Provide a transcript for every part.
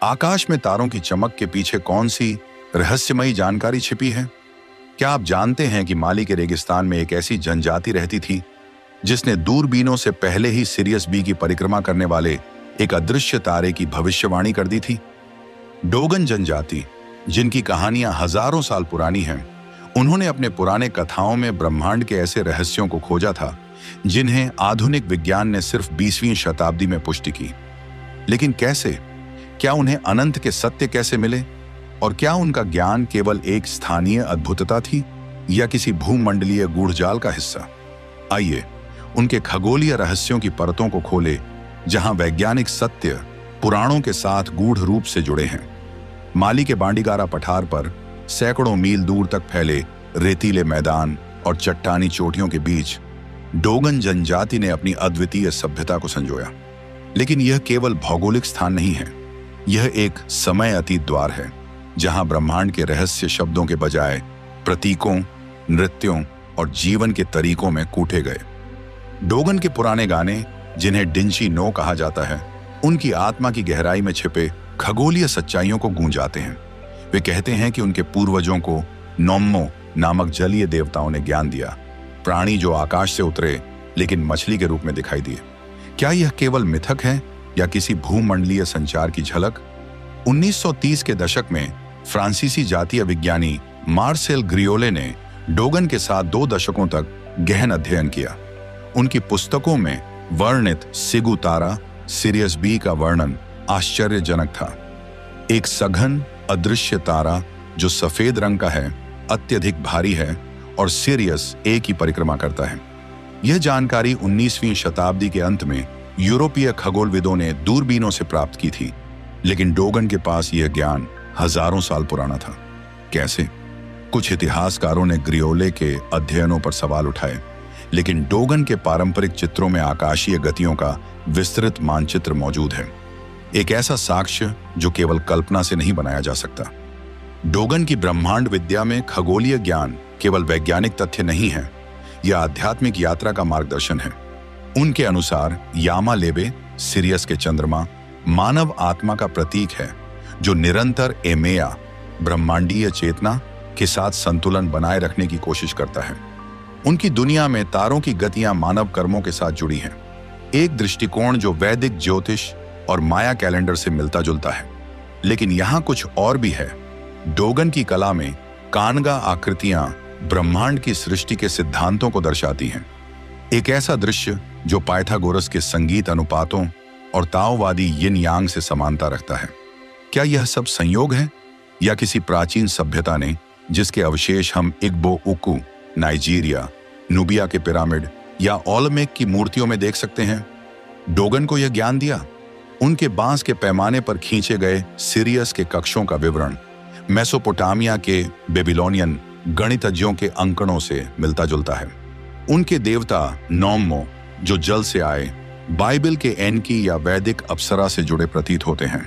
आकाश में तारों की चमक के पीछे कौन सी रहस्यमयी जानकारी छिपी है? क्या आप जानते हैं कि माली के रेगिस्तान में एक ऐसी जनजाति रहती थी जिसने दूरबीनों से पहले ही सिरियस बी की परिक्रमा करने वाले एक अदृश्य तारे की भविष्यवाणी कर दी थी? डोगन जनजाति, जिनकी कहानियां हजारों साल पुरानी हैं, उन्होंने अपने पुराने कथाओं में ब्रह्मांड के ऐसे रहस्यों को खोजा था जिन्हें आधुनिक विज्ञान ने सिर्फ 20वीं शताब्दी में पुष्टि की। लेकिन कैसे? क्या उन्हें अनंत के सत्य कैसे मिले? और क्या उनका ज्ञान केवल एक स्थानीय अद्भुतता थी या किसी भूमंडलीय गूढ़जाल का हिस्सा? आइए उनके खगोलीय रहस्यों की परतों को खोले, जहां वैज्ञानिक सत्य पुराणों के साथ गूढ़ रूप से जुड़े हैं। माली के बांडीगारा पठार पर सैकड़ों मील दूर तक फैले रेतीले मैदान और चट्टानी चोटियों के बीच डोगन जनजाति ने अपनी अद्वितीय सभ्यता को संजोया। लेकिन यह केवल भौगोलिक स्थान नहीं है, यह एक समय अतीत द्वार है जहां ब्रह्मांड के रहस्य शब्दों के बजाय प्रतीकों, नृत्यों और जीवन के तरीकों में कूटे गए। डोगन के पुराने गाने, जिन्हें डिंची नो कहा जाता है, उनकी आत्मा की गहराई में छिपे खगोलीय सच्चाइयों को गूंजाते हैं। वे कहते हैं कि उनके पूर्वजों को नोम्मो नामक जलीय देवताओं ने ज्ञान दिया, प्राणी जो आकाश से उतरे लेकिन मछली के रूप में दिखाई दिए। क्या यह केवल मिथक है या किसी भूमंडलीय संचार की झलक? 1930 के दशक में फ्रांसीसी जातीय विज्ञानी मार्सेल ग्रियोले ने डोगन के साथ 2 दशकों तक गहन अध्ययन किया। उनकी पुस्तकों में वर्णित सिगु तारा, सिरियस बी का वर्णन आश्चर्यजनक था। एक सघन अदृश्य तारा जो सफेद रंग का है, अत्यधिक भारी है और सिरियस ए की परिक्रमा करता है। यह जानकारी 19वीं शताब्दी के अंत में यूरोपीय खगोलविदों ने दूरबीनों से प्राप्त की थी, लेकिन डोगन के पास यह ज्ञान हजारों साल पुराना था। कैसे? कुछ इतिहासकारों ने ग्रियोले के अध्ययनों पर सवाल उठाए, लेकिन डोगन के पारंपरिक चित्रों में आकाशीय गतियों का विस्तृत मानचित्र मौजूद है, एक ऐसा साक्ष्य जो केवल कल्पना से नहीं बनाया जा सकता। डोगन की ब्रह्मांड विद्या में खगोलीय ज्ञान केवल वैज्ञानिक तथ्य नहीं है, यह आध्यात्मिक यात्रा का मार्गदर्शन है। उनके अनुसार यामा लेबे, सिरियस के चंद्रमा, मानव आत्मा का प्रतीक है जो निरंतर एमेया, ब्रह्मांडीय चेतना के साथ संतुलन बनाए रखने की कोशिश करता है। उनकी दुनिया में तारों की गतियां मानव कर्मों के साथ जुड़ी हैं, एक दृष्टिकोण जो वैदिक ज्योतिष और माया कैलेंडर से मिलता जुलता है। लेकिन यहां कुछ और भी है। डोगन की कला में कानगा आकृतियां ब्रह्मांड की सृष्टि के सिद्धांतों को दर्शाती हैं, एक ऐसा दृश्य जो पाइथागोरस के संगीत अनुपातों और ताओवादी यिन यांग से समानता रखता है। क्या यह सब संयोग है या किसी प्राचीन सभ्यता ने, जिसके अवशेष हम इग्बो उकू, नाइजीरिया, नुबिया के पिरामिड या ओलमेक की मूर्तियों में देख सकते हैं, डोगन को यह ज्ञान दिया? उनके बांस के पैमाने पर खींचे गए सिरियस के कक्षों का विवरण मेसोपोटामिया के बेबीलोनियन गणितज्ञों के अंकड़ों से मिलता जुलता है। उनके देवता नोम्मो, जो जल से आए, बाइबल के एनकी या वैदिक अप्सरा से जुड़े प्रतीत होते हैं।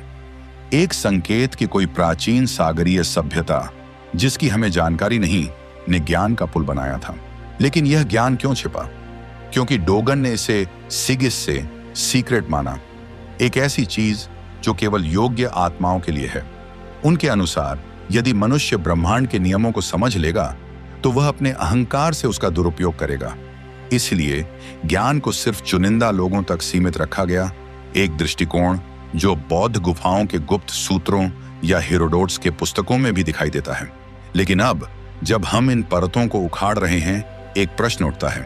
एक संकेत कि कोई प्राचीन सागरीय सभ्यता, जिसकी हमें जानकारी नहीं, ने ज्ञान का पुल बनाया था। लेकिन यह ज्ञान क्यों छिपा? क्योंकि डोगन ने इसे सिगिस से सीक्रेट माना, एक ऐसी चीज जो केवल योग्य आत्माओं के लिए है। उनके अनुसार यदि मनुष्य ब्रह्मांड के नियमों को समझ लेगा तो वह अपने अहंकार से उसका दुरुपयोग करेगा। इसलिए ज्ञान को सिर्फ चुनिंदा लोगों तक सीमित रखा गया, एक दृष्टिकोण जो बौद्ध गुफाओं के गुप्त सूत्रों या हेरोडोट्स के पुस्तकों में भी दिखाई देता है। लेकिन अब जब हम इन परतों को उखाड़ रहे हैं, एक प्रश्न उठता है,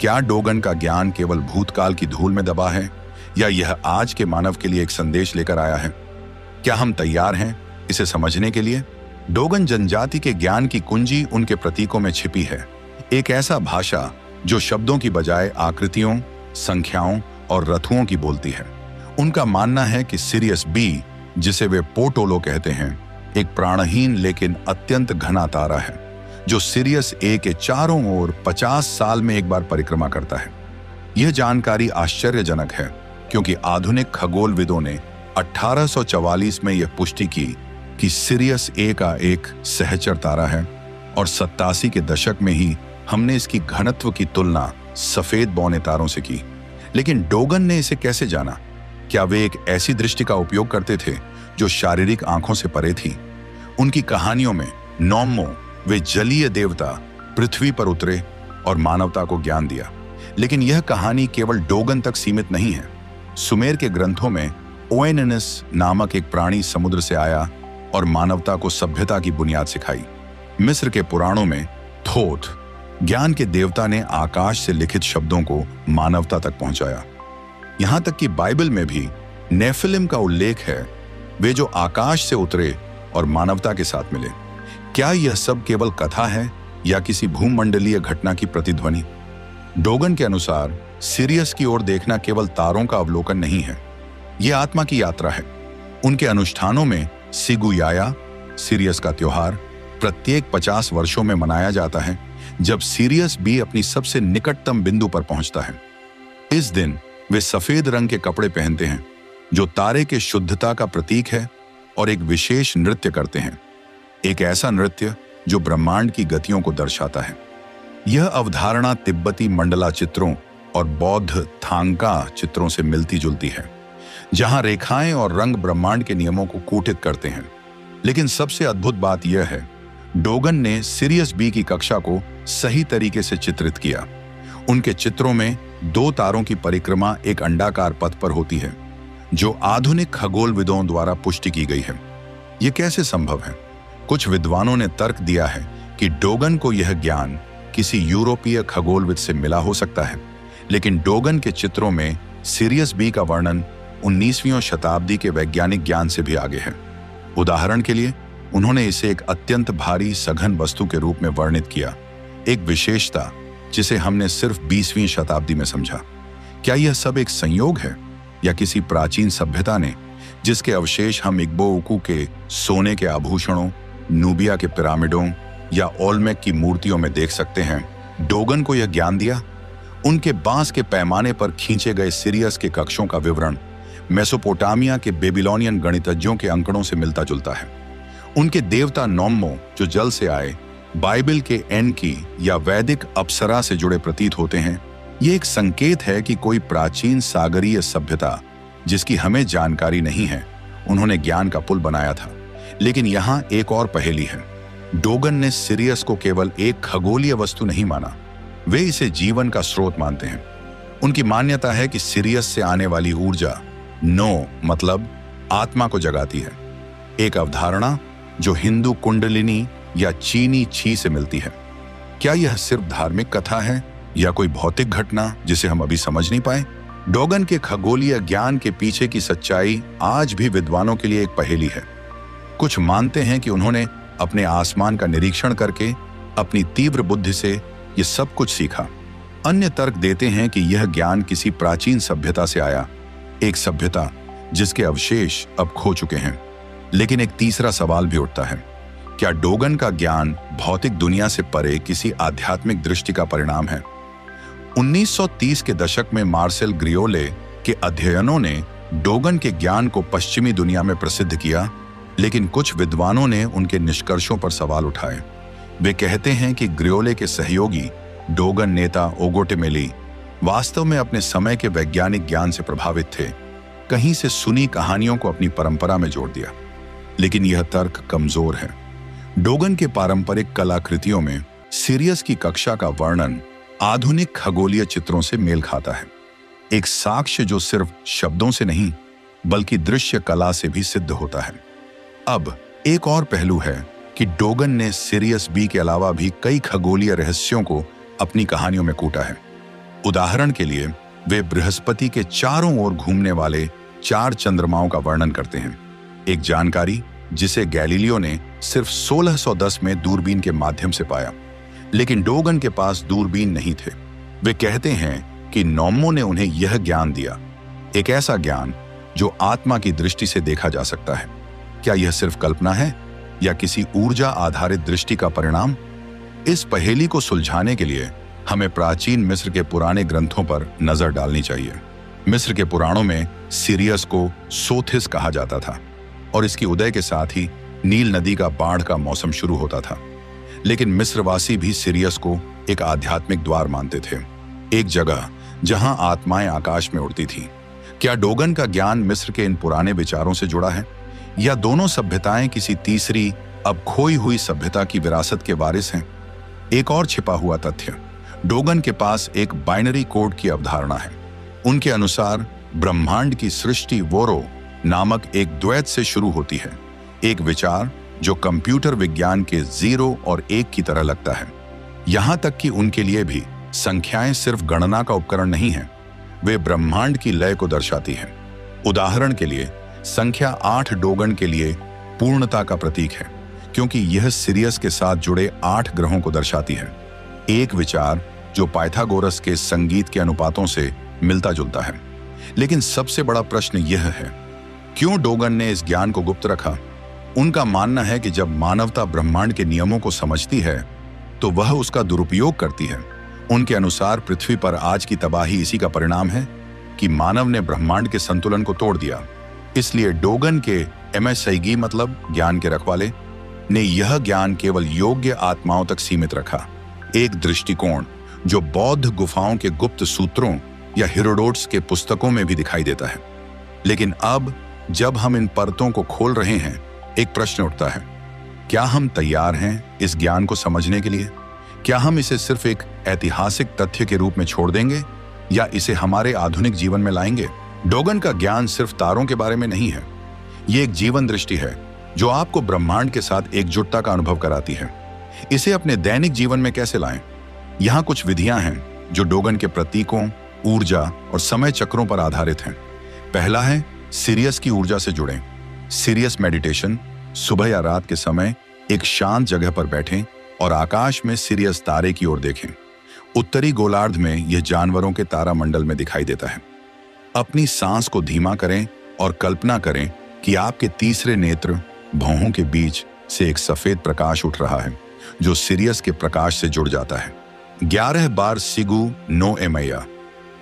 क्या डोगन का ज्ञान केवल भूतकाल की धूल में दबा है या यह आज के मानव के लिए एक संदेश लेकर आया है? क्या हम तैयार हैं इसे समझने के लिए? डोगन जनजाति के ज्ञान की कुंजी उनके प्रतीकों में छिपी है, एक ऐसा भाषा जो शब्दों की बजाय आकृतियों, संख्याओं और रथुओं की बोलती है। उनका मानना है कि सिरियस बी, जिसे वे पोटोलो कहते हैं, एक प्राणहीन लेकिन अत्यंत घना तारा है जो सिरियस ए के चारों ओर 50 साल में एक बार परिक्रमा करता है। यह जानकारी आश्चर्यजनक है क्योंकि आधुनिक खगोलविदों ने 1844 में यह पुष्टि की कि सिरियस ए का एक सहचर तारा है और 87 के दशक में ही हमने इसकी घनत्व की तुलना सफेद बौने तारों से की। लेकिन डोगन ने इसे कैसे जाना? क्या वे एक ऐसी दृष्टि का उपयोग करते थे जो शारीरिक आंखों से परे थी। उनकी कहानियों में नोम्मो, वे जलीय देवता, पृथ्वी पर उतरे और मानवता को ज्ञान दिया। लेकिन यह कहानी केवल डोगन तक सीमित नहीं है। सुमेर के ग्रंथों में ओएनएनएस नामक एक प्राणी समुद्र से आया और मानवता को सभ्यता की बुनियाद सिखाई। मिस्र के पुराणों में थोथ, ज्ञान के देवता, ने आकाश से लिखित शब्दों को मानवता तक पहुंचाया। यहां तक कि बाइबल में भी नेफिलिम का उल्लेख है, वे जो आकाश से उतरे और मानवता के साथ मिले। क्या यह सब केवल कथा है या किसी भूमंडलीय घटना की प्रतिध्वनि? डोगन के अनुसार सिरियस की ओर देखना केवल तारों का अवलोकन नहीं है, यह आत्मा की यात्रा है। उनके अनुष्ठानों में सिगुयाया, सिरियस का त्योहार, प्रत्येक 50 वर्षों में मनाया जाता है, जब सिरियस भी अपनी सबसे निकटतम बिंदु पर पहुंचता है। इस दिन वे सफेद रंग के कपड़े पहनते हैं, जो तारे के शुद्धता का प्रतीक है, और एक विशेष नृत्य करते हैं, एक ऐसा नृत्य जो ब्रह्मांड की गतियों को दर्शाता है। यह अवधारणा तिब्बती मंडला चित्रों और बौद्ध थांका चित्रों से मिलती जुलती है, जहां रेखाएं और रंग ब्रह्मांड के नियमों को कूटित करते हैं। लेकिन सबसे अद्भुत बात यह है, डोगन ने सिरियस बी की कक्षा को सही तरीके से चित्रित किया। उनके चित्रों में 2 तारों की परिक्रमा एक अंडाकार पथ पर होती है, जो आधुनिक खगोलविदों द्वारा पुष्टि की गई है। यह कैसे संभव है? कुछ विद्वानों ने तर्क दिया है कि डोगन को यह ज्ञान किसी यूरोपीय खगोलविद से मिला हो सकता है, लेकिन डोगन के चित्रों में सिरियस बी का वर्णन 19वीं शताब्दी के वैज्ञानिक ज्ञान से भी आगे है। उदाहरण के लिए, उन्होंने इसे एक अत्यंत भारी सघन वस्तु के रूप में वर्णित किया, एक विशेषता जिसे हमने सिर्फ 20वीं शताब्दी में समझा। क्या यह सब एक संयोग है या किसी प्राचीन सभ्यता ने, जिसके अवशेष हम इग्बो-उकू के सोने के आभूषणों, नूबिया के पिरामिडों या ओल्मेक की मूर्तियों में देख सकते हैं, डोगन को यह ज्ञान दिया? उनके बांस के पैमाने पर खींचे गए सिरियस के कक्षों का विवरण मेसोपोटामिया के बेबीलोनियन गणितज्ञों के अंकड़ों से मिलता जुलता है। उनके देवता नोम्मो, जो जल से आए, बाइबल के एनकी या वैदिक अप्सरा से जुड़े प्रतीत होते हैं। ये एक संकेत है कि कोई प्राचीन सागरीय सभ्यता, जिसकी हमें जानकारी नहीं है, उन्होंने ज्ञान का पुल बनाया था। लेकिन यहाँ एक और पहेली है। डोगन ने सिरियस को केवल एक खगोलीय वस्तु नहीं माना, वे इसे जीवन का स्रोत मानते हैं। उनकी मान्यता है कि सिरियस से आने वाली ऊर्जा नो मतलब आत्मा को जगाती है, एक अवधारणा जो हिंदू कुंडलिनी या चीनी छी से मिलती है। क्या यह सिर्फ धार्मिक कथा है या कोई भौतिक घटना जिसे हम अभी समझ नहीं पाए? डोगन के खगोलीय ज्ञान के पीछे की सच्चाई आज भी विद्वानों के लिए एक पहेली है। कुछ मानते हैं कि उन्होंने अपने आसमान का निरीक्षण करके अपनी तीव्र बुद्धि से ये सब कुछ सीखा। अन्य तर्क देते हैं कि यह ज्ञान किसी प्राचीन सभ्यता से आया, एक सभ्यता जिसके अवशेष अब खो चुके हैं। लेकिन एक तीसरा सवाल भी उठता है, क्या डोगन का ज्ञान भौतिक दुनिया से परे किसी आध्यात्मिक दृष्टि का परिणाम है? 1930 के दशक में मार्सेल ग्रियोले के अध्ययनों ने डोगन के ज्ञान को पश्चिमी दुनिया में प्रसिद्ध किया, लेकिन कुछ विद्वानों ने उनके निष्कर्षों पर सवाल उठाए। वे कहते हैं कि ग्रियोले के सहयोगी डोगन नेता ओगोटेमेली वास्तव में अपने समय के वैज्ञानिक ज्ञान से प्रभावित थे, कहीं से सुनी कहानियों को अपनी परंपरा में जोड़ दिया। लेकिन यह तर्क कमजोर है। डोगन के पारंपरिक कलाकृतियों में सिरियस की कक्षा का वर्णन आधुनिक खगोलीय चित्रों से मेल खाता है, एक साक्ष्य जो सिर्फ शब्दों से नहीं बल्कि दृश्य कला से भी सिद्ध होता है। अब एक और पहलू है कि डोगन ने सिरियस बी के अलावा भी कई खगोलीय रहस्यों को अपनी कहानियों में कूटा है। उदाहरण के लिए, वे बृहस्पति के चारों ओर घूमने वाले 4 चंद्रमाओं का वर्णन करते हैं, एक जानकारी जिसे गैलीलियो ने सिर्फ 1610 में दूरबीन के माध्यम से पाया। लेकिन डोगन के पास दूरबीन नहीं थे। वे कहते हैं कि नोम्मो ने उन्हें यह ज्ञान दिया, एक ऐसा ज्ञान जो आत्मा की दृष्टि से देखा जा सकता है। क्या यह सिर्फ कल्पना है या किसी ऊर्जा आधारित दृष्टि का परिणाम? इस पहेली को सुलझाने के लिए हमें प्राचीन मिस्र के पुराने ग्रंथों पर नजर डालनी चाहिए। मिस्र के पुराणों में सिरियस को सोथिस कहा जाता था और इसकी उदय के साथ ही नील नदी का बाढ़ का मौसम शुरू होता था। लेकिन मिस्रवासी भी सिरियस को एक आध्यात्मिक द्वार मानते थे, एक जगह जहां आत्माएं आकाश में उड़ती थी। क्या डोगन का ज्ञान मिस्र के इन पुराने विचारों से जुड़ा है या दोनों सभ्यताएं किसी तीसरी, अब खोई हुई सभ्यता की विरासत के वारिस हैं? एक और छिपा हुआ तथ्य, डोगन के पास एक बाइनरी कोड की अवधारणा है। उनके अनुसार ब्रह्मांड की सृष्टि वोरो नामक एक द्वैत से शुरू होती है, एक विचार जो कंप्यूटर विज्ञान के 0 और 1 की तरह लगता है। यहां तक कि उनके लिए भी संख्याएं सिर्फ गणना का उपकरण नहीं है, वे ब्रह्मांड की लय को दर्शाती हैं। उदाहरण के लिए संख्या 8 डोगन के लिए पूर्णता का प्रतीक है, क्योंकि यह सिरियस के साथ जुड़े 8 ग्रहों को दर्शाती है। एक विचार जो पाइथागोरस के संगीत के अनुपातों से मिलता जुलता है। लेकिन सबसे बड़ा प्रश्न यह है, क्यों डोगन ने इस ज्ञान को गुप्त रखा? उनका मानना है कि जब मानवता ब्रह्मांड के नियमों को समझती है तो वह उसका दुरुपयोग करती है। उनके अनुसार पृथ्वी पर आज की तबाही इसी का परिणाम है कि मानव ने ब्रह्मांड के संतुलन को तोड़ दिया। इसलिए डोगन के एमएसआईगी मतलब ज्ञान के रखवाले ने यह ज्ञान केवल योग्य आत्माओं तक सीमित रखा, एक दृष्टिकोण जो बौद्ध गुफाओं के गुप्त सूत्रों या हेरोडोट्स के पुस्तकों में भी दिखाई देता है। लेकिन अब जब हम इन परतों को खोल रहे हैं, एक प्रश्न उठता है, क्या हम तैयार हैं इस ज्ञान को समझने के लिए? क्या हम इसे सिर्फ एक ऐतिहासिक तथ्य के रूप में छोड़ देंगे या इसे हमारे आधुनिक जीवन में लाएंगे? डोगन का ज्ञान सिर्फ तारों के बारे में नहीं है, ये एक जीवन दृष्टि है जो आपको ब्रह्मांड के साथ एकजुटता का अनुभव कराती है। इसे अपने दैनिक जीवन में कैसे लाएं? यहाँ कुछ विधियां हैं जो डोगन के प्रतीकों, ऊर्जा और समय चक्रों पर आधारित हैं। पहला है सिरियस की ऊर्जा से जुड़ें। सिरियस मेडिटेशन, सुबह या रात के समय एक शांत जगह पर बैठें और आकाश में सिरियस तारे की ओर देखें। उत्तरी गोलार्ध में यह जानवरों के तारामंडल में दिखाई देता है। अपनी सांस को धीमा करें और कल्पना करें कि आपके तीसरे नेत्र भौहों के बीच से एक सफेद प्रकाश उठ रहा है जो सिरियस के प्रकाश से जुड़ जाता है। 11 बार सिगु नो एमैया,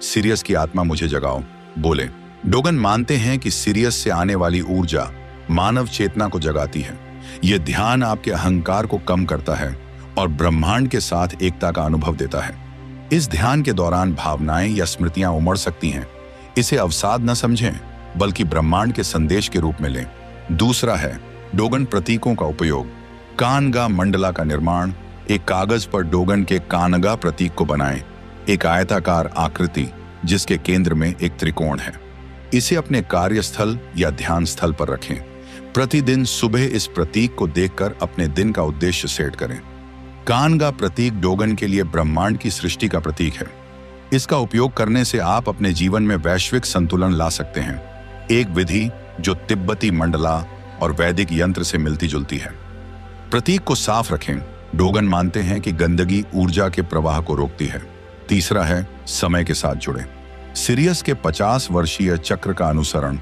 सिरियस की आत्मा मुझे जगाओ, बोले। डोगन मानते हैं कि सिरियस से आने वाली ऊर्जा मानव चेतना को जगाती है। यह ध्यान आपके अहंकार को कम करता है और ब्रह्मांड के साथ एकता का अनुभव देता है। इस ध्यान के दौरान भावनाएं या स्मृतियां उमड़ सकती हैं। इसे अवसाद न समझें, बल्कि ब्रह्मांड के संदेश के रूप में लें। दूसरा है डोगन प्रतीकों का उपयोग। कानगा मंडला का निर्माण। एक कागज पर डोगन के कानगा प्रतीक को बनाएं, एक आयताकार आकृति जिसके केंद्र में एक त्रिकोण है। इसे अपने कार्यस्थल या ध्यान स्थल पर रखें। प्रतिदिन सुबह इस प्रतीक को देखकर अपने दिन का उद्देश्य सेट करें। कानगा प्रतीक डोगन के लिए ब्रह्मांड की सृष्टि का प्रतीक है। इसका उपयोग करने से आप अपने जीवन में वैश्विक संतुलन ला सकते हैं, एक विधि जो तिब्बती मंडला और वैदिक यंत्र से मिलती जुलती है। प्रतीक को साफ रखें। डोगन मानते हैं कि गंदगी ऊर्जा के प्रवाह को रोकती है। तीसरा है समय के साथ जुड़े। सिरियस के 50 वर्षीय चक्र का अनुसरण।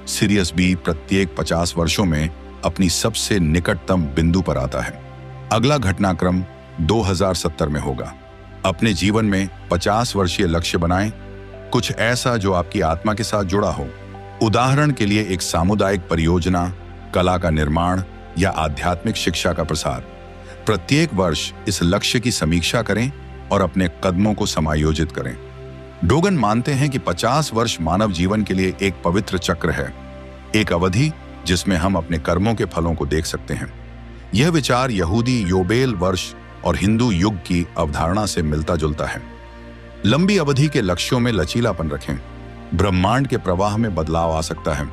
सिरियस भी प्रत्येक 50 वर्षों में अपनी सबसे निकटतम बिंदु पर आता है। अगला घटनाक्रम 2070 में होगा। अपने जीवन में 50 वर्षीय लक्ष्य बनाएं, कुछ ऐसा जो आपकी आत्मा के साथ जुड़ा हो। उदाहरण के लिए एक सामुदायिक परियोजना, कला का निर्माण या आध्यात्मिक शिक्षा का प्रसार। प्रत्येक वर्ष इस लक्ष्य की समीक्षा करें और अपने कदमों को समायोजित करें। डोगन मानते हैं कि 50 वर्ष मानव जीवन के लिए एक पवित्र चक्र है, एक अवधि जिसमें हम अपने कर्मों के फलों को देख सकते हैं। यह विचार यहूदी योबेल वर्ष और हिंदू युग की अवधारणा से मिलता जुलता है। लंबी अवधि के लक्ष्यों में लचीलापन रखें। ब्रह्मांड के प्रवाह में बदलाव आ सकता है।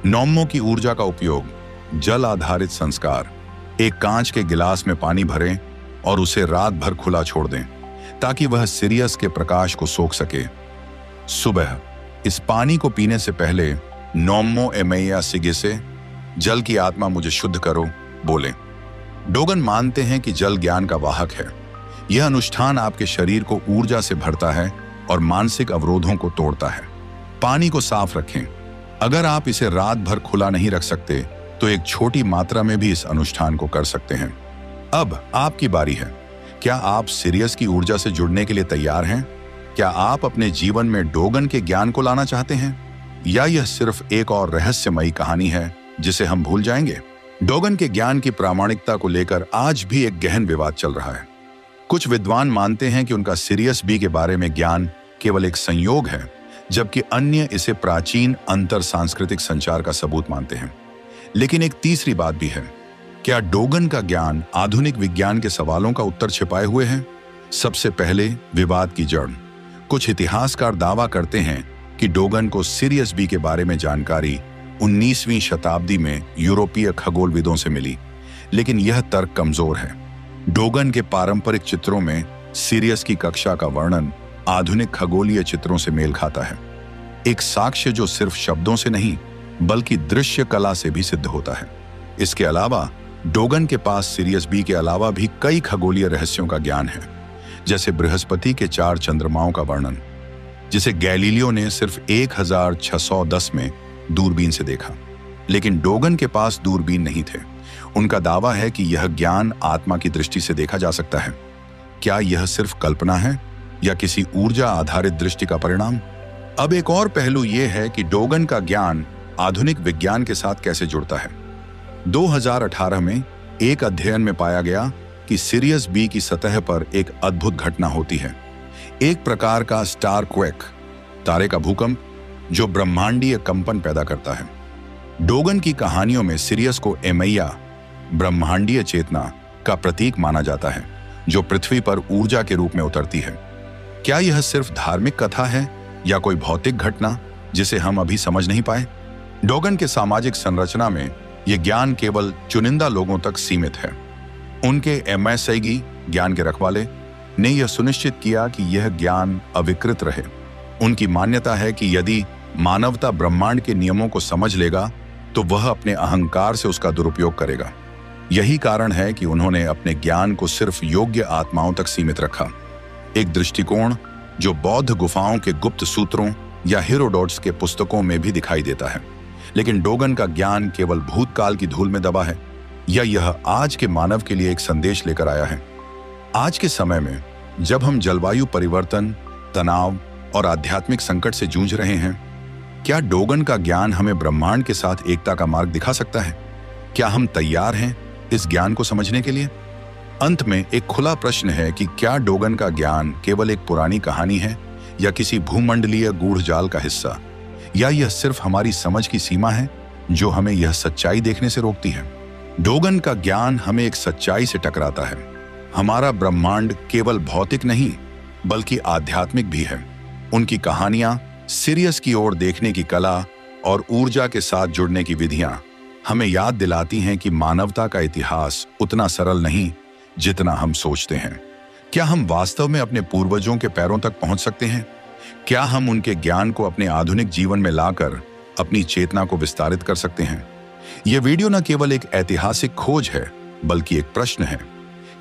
नौमों की ऊर्जा का उपयोग। जल आधारित संस्कार। एक कांच के गिलास में पानी भरें और उसे रात भर खुला छोड़ दें ताकि वह सिरियस के प्रकाश को सोख सके। सुबह इस पानी को पीने से पहले नोमो एमैया सिगे से जल की आत्मा मुझे शुद्ध करो बोले। डोगन मानते हैं कि जल ज्ञान का वाहक है। यह अनुष्ठान आपके शरीर को ऊर्जा से भरता है और मानसिक अवरोधों को तोड़ता है। पानी को साफ रखें। अगर आप इसे रात भर खुला नहीं रख सकते तो एक छोटी मात्रा में भी इस अनुष्ठान को कर सकते हैं। अब आपकी बारी है। क्या आप सिरियस की ऊर्जा से जुड़ने के लिए तैयार हैं? क्या आप अपने जीवन में डोगन के ज्ञान को लाना चाहते हैं, या यह सिर्फ एक और रहस्यमयी कहानी है जिसे हम भूल जाएंगे? डोगन के ज्ञान की प्रामाणिकता को लेकर आज भी एक गहन विवाद चल रहा है। कुछ विद्वान मानते हैं कि उनका सिरियस बी के बारे में ज्ञान केवल एक संयोग है, जबकि अन्य इसे प्राचीन अंतर सांस्कृतिक संचार का सबूत मानते हैं। लेकिन एक तीसरी बात भी है। क्या डोगन का ज्ञान आधुनिक विज्ञान के सवालों का उत्तर छिपाए हुए है? सबसे पहले विवाद की जड़। कुछ इतिहासकार दावा करते हैं कि डोगन को सिरियस बी के बारे में जानकारी 19वीं शताब्दी में यूरोपीय खगोलविदों से मिली, लेकिन यह तर्क कमजोर है। डोगन के पारंपरिक चित्रों में सिरियस की कक्षा का वर्णन आधुनिक खगोलीय चित्रों से मेल खाता है, एक साक्ष्य जो सिर्फ शब्दों से नहीं बल्कि दृश्य कला से भी सिद्ध होता है। इसके अलावा डोगन के पास सिरियस बी के अलावा भी कई खगोलीय रहस्यों का ज्ञान है, जैसे बृहस्पति के 4 चंद्रमाओं का वर्णन, जिसे गैलीलियो ने सिर्फ 1610 में दूरबीन से देखा। लेकिन डोगन के पास दूरबीन नहीं थे। उनका दावा है कि यह ज्ञान आत्मा की दृष्टि से देखा जा सकता है। क्या यह सिर्फ कल्पना है या किसी ऊर्जा आधारित दृष्टि का परिणाम? अब एक और पहलू यह है कि डोगन का ज्ञान आधुनिक विज्ञान के साथ कैसे जुड़ता है। 2018 में एक अध्ययन में पाया गया कि सिरियस बी की सतह पर एक अद्भुत घटना होती है, एक प्रकार का स्टार क्वेक, तारे का भूकंप, जो ब्रह्मांडीय कंपन पैदा करता है। डोगन की कहानियों में सिरियस को एमैया, ब्रह्मांडीय चेतना का प्रतीक माना जाता है, जो पृथ्वी पर ऊर्जा के रूप में उतरती है। क्या यह सिर्फ धार्मिक कथा है या कोई भौतिक घटना जिसे हम अभी समझ नहीं पाए? डोगन के सामाजिक संरचना में यह ज्ञान केवल चुनिंदा लोगों तक सीमित है। उनके एमएसएगी, ज्ञान के रखवाले, ने यह सुनिश्चित किया कि यह ज्ञान अविकृत रहे। उनकी मान्यता है कि यदि मानवता ब्रह्मांड के नियमों को समझ लेगा तो वह अपने अहंकार से उसका दुरुपयोग करेगा। यही कारण है कि उन्होंने अपने ज्ञान को सिर्फ योग्य आत्माओं तक सीमित रखा, एक दृष्टिकोण जो बौद्ध गुफाओं के गुप्त सूत्रों या हेरोडोट्स के पुस्तकों में भी दिखाई देता है। लेकिन डोगन का ज्ञान केवल भूतकाल की धूल में दबा है या यह आज के मानव के लिए एक संदेश लेकर आया है? आज के समय में जब हम जलवायु परिवर्तन, तनाव और आध्यात्मिक संकट से जूझ रहे हैं, क्या डोगन का ज्ञान हमें ब्रह्मांड के साथ एकता का मार्ग दिखा सकता है? क्या हम तैयार हैं इस ज्ञान को समझने के लिए? अंत में एक खुला प्रश्न है कि क्या डोगन का ज्ञान केवल एक पुरानी कहानी है या किसी भूमंडलीय गूढ़ जाल का हिस्सा, या यह सिर्फ हमारी समझ की सीमा है जो हमें यह सच्चाई देखने से रोकती है? डोगन का ज्ञान हमें एक सच्चाई से टकराता है। हमारा ब्रह्मांड केवल भौतिक नहीं बल्कि आध्यात्मिक भी है। उनकी कहानियां, सिरियस की ओर देखने की कला और ऊर्जा के साथ जुड़ने की विधियां हमें याद दिलाती हैं कि मानवता का इतिहास उतना सरल नहीं जितना हम सोचते हैं। क्या हम वास्तव में अपने पूर्वजों के पैरों तक पहुंच सकते हैं? क्या हम उनके ज्ञान को अपने आधुनिक जीवन में लाकर अपनी चेतना को विस्तारित कर सकते हैं? यह वीडियो न केवल एक ऐतिहासिक खोज है बल्कि एक प्रश्न है।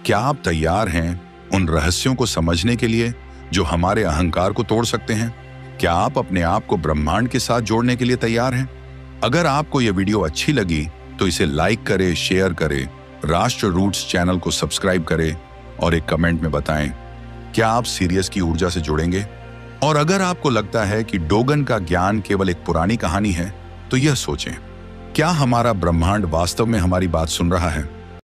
क्या आप तैयार हैं उन रहस्यों को समझने के लिए जो हमारे अहंकार को तोड़ सकते हैं? क्या आप अपने आप को ब्रह्मांड के साथ जोड़ने के लिए तैयार हैं? अगर आपको यह वीडियो अच्छी लगी तो इसे लाइक करें, शेयर करें, राष्ट्र रूट्स चैनल को सब्सक्राइब करें और एक कमेंट में बताएं, क्या आप सिरियस की ऊर्जा से जुड़ेंगे? और अगर आपको लगता है कि डोगन का ज्ञान केवल एक पुरानी कहानी है, तो यह सोचें, क्या हमारा ब्रह्मांड वास्तव में हमारी बात सुन रहा है?